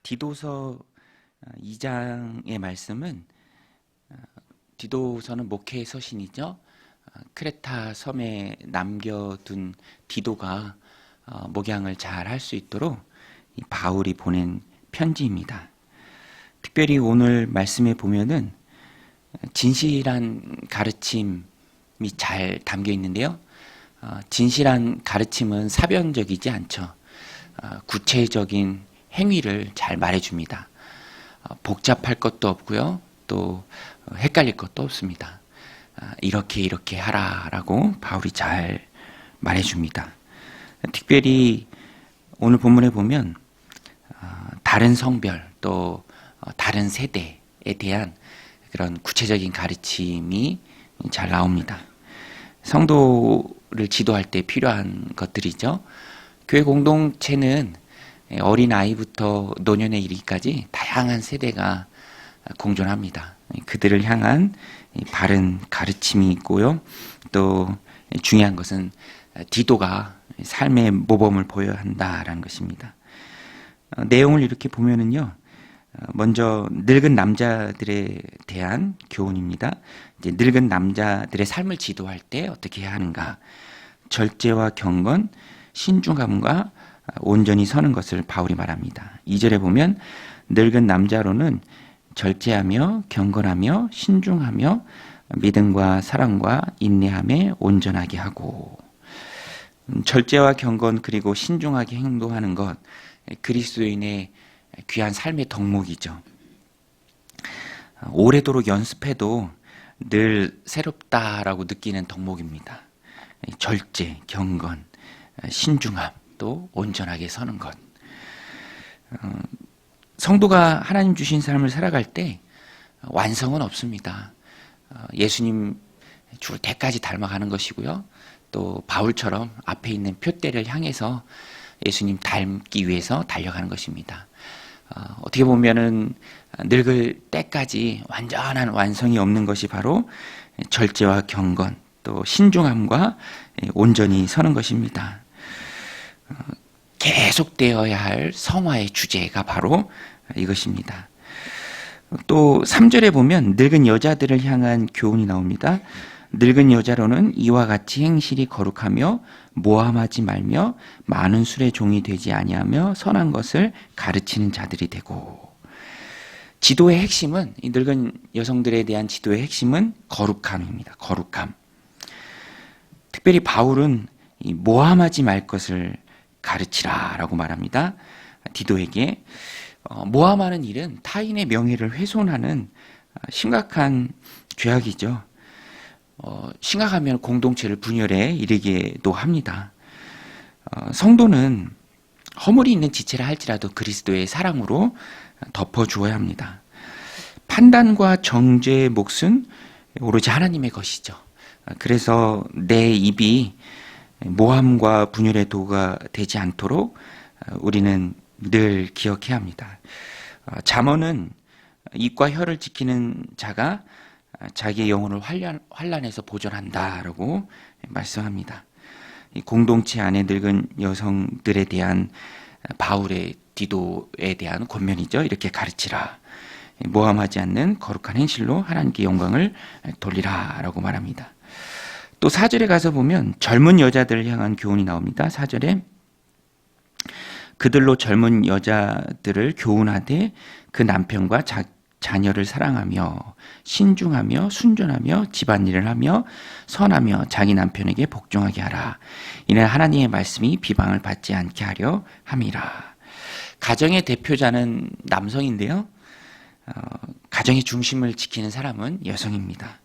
디도서 2장의 말씀은 디도서는 목회의 서신이죠. 크레타 섬에 남겨둔 디도가 목양을 잘 할 수 있도록 바울이 보낸 편지입니다. 특별히 오늘 말씀에 보면은 진실한 가르침이 잘 담겨 있는데요. 진실한 가르침은 사변적이지 않죠. 구체적인 행위를 잘 말해줍니다. 복잡할 것도 없고요. 또 헷갈릴 것도 없습니다. 이렇게 하라라고 바울이 잘 말해줍니다. 특별히 오늘 본문에 보면 다른 성별 또 다른 세대에 대한 그런 구체적인 가르침이 잘 나옵니다. 성도를 지도할 때 필요한 것들이죠. 교회 공동체는 어린 아이부터 노년에 이르기까지 다양한 세대가 공존합니다. 그들을 향한 바른 가르침이 있고요. 또 중요한 것은 디도가 삶의 모범을 보여야 한다라는 것입니다. 내용을 이렇게 보면은요. 먼저 늙은 남자들에 대한 교훈입니다. 이제 늙은 남자들의 삶을 지도할 때 어떻게 해야 하는가? 절제와 경건, 신중함과 온전히 서는 것을 바울이 말합니다. 2절에 보면 늙은 남자로는 절제하며 경건하며 신중하며 믿음과 사랑과 인내함에 온전하게 하고, 절제와 경건 그리고 신중하게 행동하는 것, 그리스도인의 귀한 삶의 덕목이죠. 오래도록 연습해도 늘 새롭다라고 느끼는 덕목입니다. 절제, 경건, 신중함, 또 온전하게 서는 것. 성도가 하나님 주신 삶을 살아갈 때 완성은 없습니다. 예수님 죽을 때까지 닮아가는 것이고요. 또 바울처럼 앞에 있는 표대를 향해서 예수님 닮기 위해서 달려가는 것입니다. 어떻게 보면은 늙을 때까지 완전한 완성이 없는 것이 바로 절제와 경건 또 신중함과 온전히 서는 것입니다. 계속되어야 할 성화의 주제가 바로 이것입니다. 또 3절에 보면 늙은 여자들을 향한 교훈이 나옵니다. 늙은 여자로는 이와 같이 행실이 거룩하며 모함하지 말며 많은 술의 종이 되지 아니하며 선한 것을 가르치는 자들이 되고, 지도의 핵심은, 이 늙은 여성들에 대한 지도의 핵심은 거룩함입니다. 거룩함. 특별히 바울은 이 모함하지 말 것을 가르치라라고 말합니다. 디도에게. 모함하는 일은 타인의 명예를 훼손하는 심각한 죄악이죠. 심각하면 공동체를 분열에 이르게도 합니다. 성도는 허물이 있는 지체라 할지라도 그리스도의 사랑으로 덮어주어야 합니다. 판단과 정죄의 몫은 오로지 하나님의 것이죠. 그래서 내 입이 모함과 분열의 도구가 되지 않도록 우리는 늘 기억해야 합니다. 잠언은 입과 혀를 지키는 자가 자기의 영혼을 환난에서 보존한다라고 말씀합니다. 공동체 안에 늙은 여성들에 대한 바울의 디도에 대한 권면이죠. 이렇게 가르치라. 모함하지 않는 거룩한 행실로 하나님께 영광을 돌리라라고 말합니다. 또 4절에 가서 보면 젊은 여자들을 향한 교훈이 나옵니다. 4절에 그들로 젊은 여자들을 교훈하되 그 남편과 자녀를 사랑하며 신중하며 순전하며 집안일을 하며 선하며 자기 남편에게 복종하게 하라. 이는 하나님의 말씀이 비방을 받지 않게 하려 함이라. 가정의 대표자는 남성인데요. 가정의 중심을 지키는 사람은 여성입니다.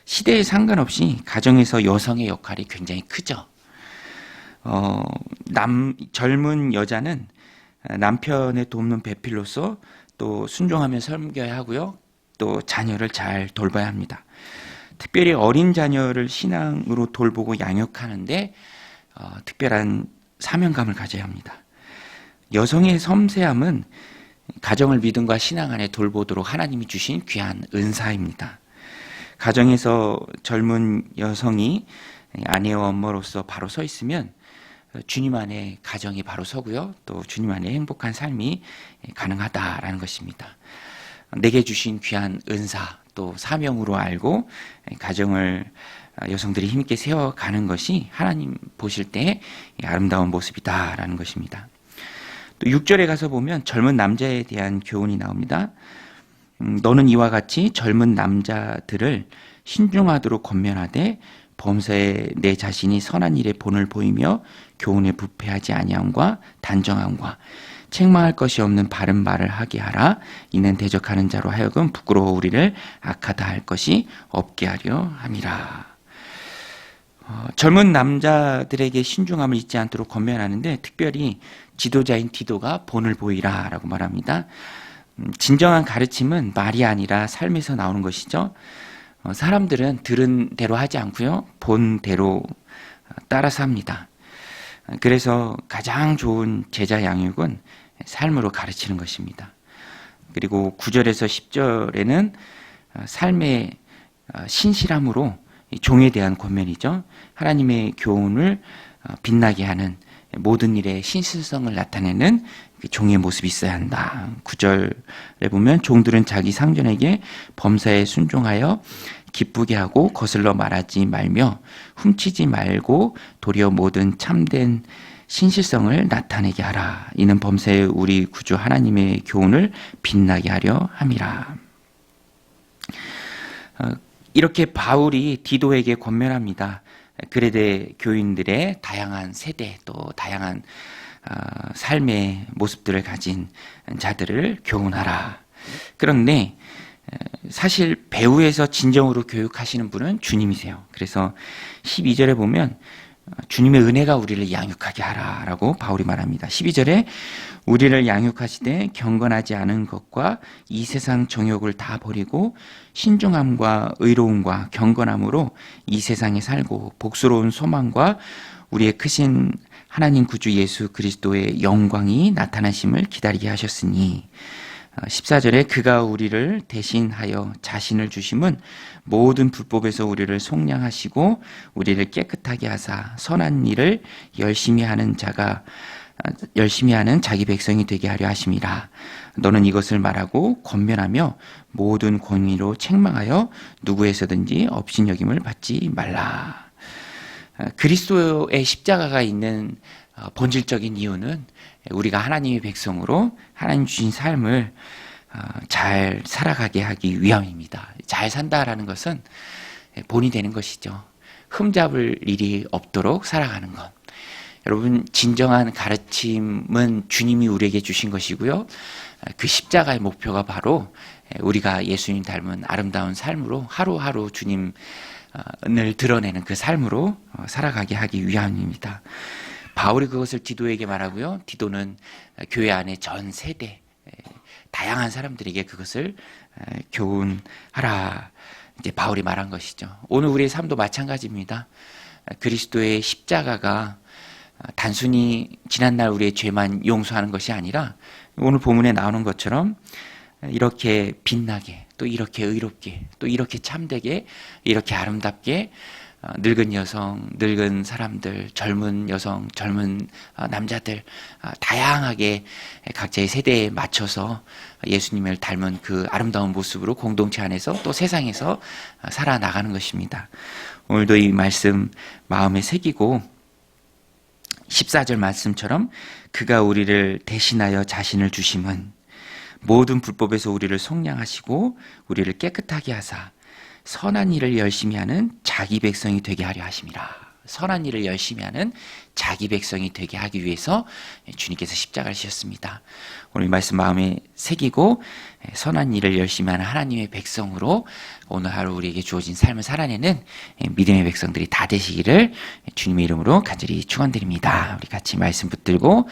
시대에 상관없이 가정에서 여성의 역할이 굉장히 크죠. 젊은 여자는 남편의 돕는 배필로서 또 순종하며 섬겨야 하고요. 또 자녀를 잘 돌봐야 합니다. 특별히 어린 자녀를 신앙으로 돌보고 양육하는데 특별한 사명감을 가져야 합니다. 여성의 섬세함은 가정을 믿음과 신앙 안에 돌보도록 하나님이 주신 귀한 은사입니다. 가정에서 젊은 여성이 아내와 엄마로서 바로 서 있으면 주님 안에 가정이 바로 서고요. 또 주님 안에 행복한 삶이 가능하다라는 것입니다. 내게 주신 귀한 은사 또 사명으로 알고 가정을 여성들이 힘있게 세워가는 것이 하나님 보실 때 아름다운 모습이다라는 것입니다. 또 6절에 가서 보면 젊은 남자에 대한 교훈이 나옵니다. 너는 이와 같이 젊은 남자들을 신중하도록 권면하되 범사에 내 자신이 선한 일에 본을 보이며 교훈에 부패하지 아니함과 단정함과 책망할 것이 없는 바른 말을 하게 하라. 이는 대적하는 자로 하여금 부끄러워 우리를 악하다 할 것이 없게 하려 함이라. 젊은 남자들에게 신중함을 잊지 않도록 권면하는데 특별히 지도자인 디도가 본을 보이라 라고 말합니다. 진정한 가르침은 말이 아니라 삶에서 나오는 것이죠. 사람들은 들은 대로 하지 않고요. 본 대로 따라서 합니다. 그래서 가장 좋은 제자 양육은 삶으로 가르치는 것입니다. 그리고 9절에서 10절에는 삶의 신실함으로 종에 대한 권면이죠. 하나님의 교훈을 빛나게 하는 모든 일에 신실성을 나타내는 종의 모습이 있어야 한다. 9절에 보면 종들은 자기 상전에게 범사에 순종하여 기쁘게 하고 거슬러 말하지 말며 훔치지 말고 도리어 모든 참된 신실성을 나타내게 하라. 이는 범사에 우리 구주 하나님의 교훈을 빛나게 하려 함이라. 이렇게 바울이 디도에게 권면합니다. 그레데 교인들의 다양한 세대 또 다양한 삶의 모습들을 가진 자들을 교훈하라. 그런데 사실 배후에서 진정으로 교육하시는 분은 주님이세요. 그래서 12절에 보면 주님의 은혜가 우리를 양육하게 하라라고 바울이 말합니다. 12절에 우리를 양육하시되 경건하지 않은 것과 이 세상 정욕을 다 버리고 신중함과 의로움과 경건함으로 이 세상에 살고 복스러운 소망과 우리의 크신 하나님 구주 예수 그리스도의 영광이 나타나심을 기다리게 하셨으니 14절에 그가 우리를 대신하여 자신을 주심은 모든 불법에서 우리를 속량하시고 우리를 깨끗하게 하사 선한 일을 열심히 하는 자기 백성이 되게 하려 하심이라. 너는 이것을 말하고 권면하며 모든 권위로 책망하여 누구에서든지 업신여김을 받지 말라. 그리스도의 십자가가 있는 본질적인 이유는 우리가 하나님의 백성으로 하나님 주신 삶을 잘 살아가게 하기 위함입니다. 잘 산다라는 것은 본이 되는 것이죠. 흠잡을 일이 없도록 살아가는 것. 여러분, 진정한 가르침은 주님이 우리에게 주신 것이고요. 그 십자가의 목표가 바로 우리가 예수님 닮은 아름다운 삶으로 하루하루 주님을 드러내는 그 삶으로 살아가게 하기 위함입니다. 바울이 그것을 디도에게 말하고요. 디도는 교회 안에 전 세대 다양한 사람들에게 그것을 교훈하라. 이제 바울이 말한 것이죠. 오늘 우리의 삶도 마찬가지입니다. 그리스도의 십자가가 단순히 지난날 우리의 죄만 용서하는 것이 아니라 오늘 본문에 나오는 것처럼 이렇게 빛나게 또 이렇게 의롭게 또 이렇게 참되게 이렇게 아름답게 늙은 여성, 늙은 사람들, 젊은 여성, 젊은 남자들 다양하게 각자의 세대에 맞춰서 예수님을 닮은 그 아름다운 모습으로 공동체 안에서 또 세상에서 살아나가는 것입니다. 오늘도 이 말씀 마음에 새기고 14절 말씀처럼 그가 우리를 대신하여 자신을 주심은 모든 불법에서 우리를 속량하시고 우리를 깨끗하게 하사 선한 일을 열심히 하는 자기 백성이 되게 하려 하심이라. 선한 일을 열심히 하는 자기 백성이 되게 하기 위해서 주님께서 십자가를 지셨습니다. 오늘 이 말씀 마음에 새기고 선한 일을 열심히 하는 하나님의 백성으로 오늘 하루 우리에게 주어진 삶을 살아내는 믿음의 백성들이 다 되시기를 주님의 이름으로 간절히 축원드립니다. 우리 같이 말씀 붙들고